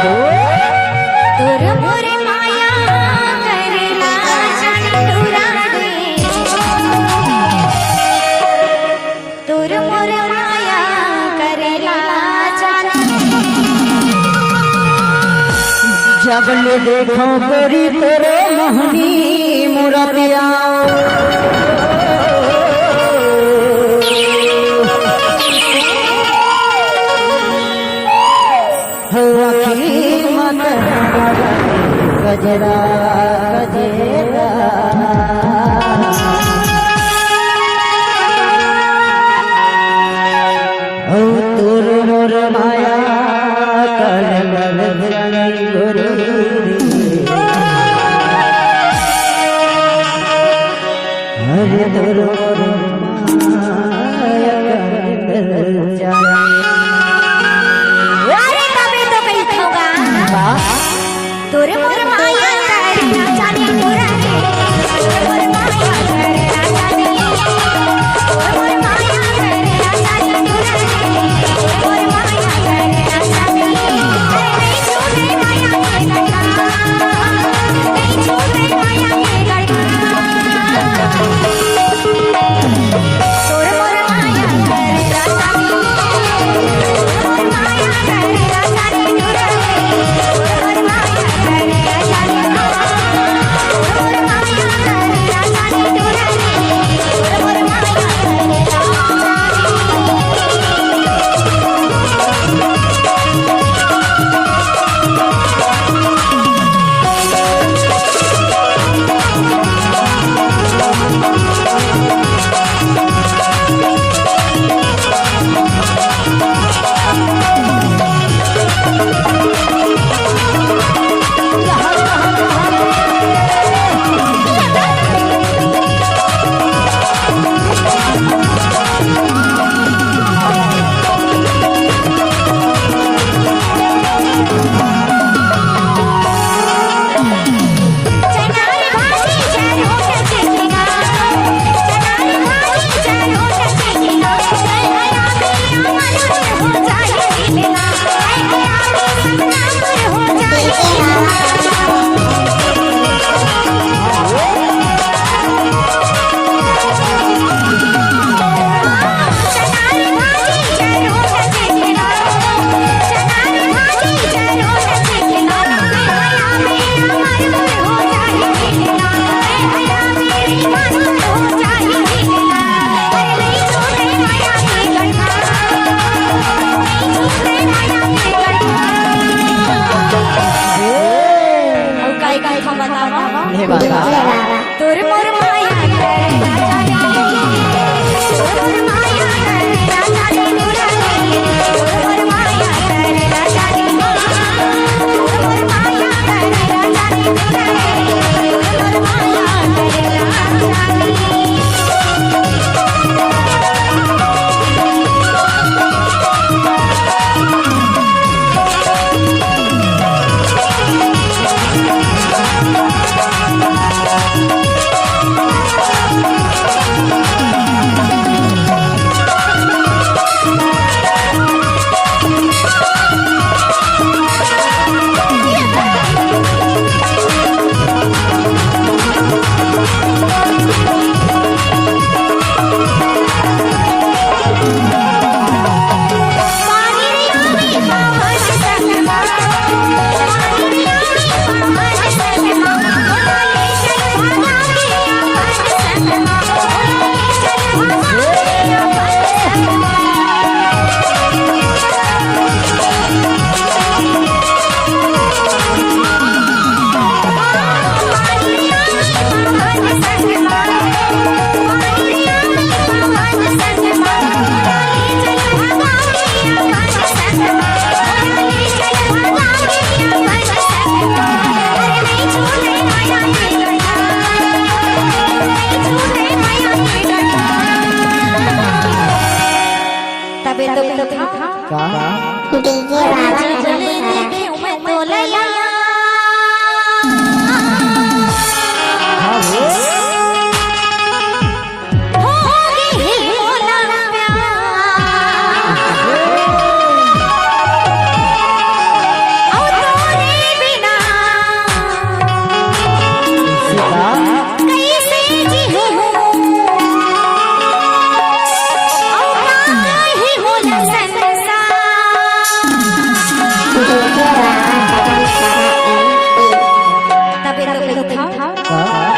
तोर मोर माया करेला जाने टूरा दे तोर मोर माया करेला जाने जब ले देखो गोरी तेरे मोहनी मुरतिया गजरा गजेरा ओ तोर मोर माया कलगल जनी गोरी हरे तोर मोर माया कलगल जनी अरे तबे तो कहीं होगा तोर मोर माया करेला जाने टूरा दे तोर मोर माया करेला जाने तोर मोर माया करेला जाने टूरा दे तोर मोर माया करेला जाने नहीं छूटे माया के गढ़ा नहीं छूटे माया के गढ़ा तोर मोर माया करेला जाने तोर माया करेला जाने टूरा दे तोर माया करेला जाने तोर माया करेला जाने टूरा दे तोर माया करेला चनारी भाजी चार होठ चेकिना चनारी भाजी चार होठ चेकिना हाय हाय आमी मन हो जाए दिलना हाय हाय आमी सपना हो जाए दिलना चनारी भाजी चार होठ चेकिना चनारी भाजी चार होठ चेकिना हाय हाय आमी मन हो जाए दिलना हाय हाय आमी मन हो जाए दिलना अरे नहीं छूटे माया के गढ़ा नहीं छूटे माया के गढ़ा और काय काय था बतावा हे बाबा तोर मोर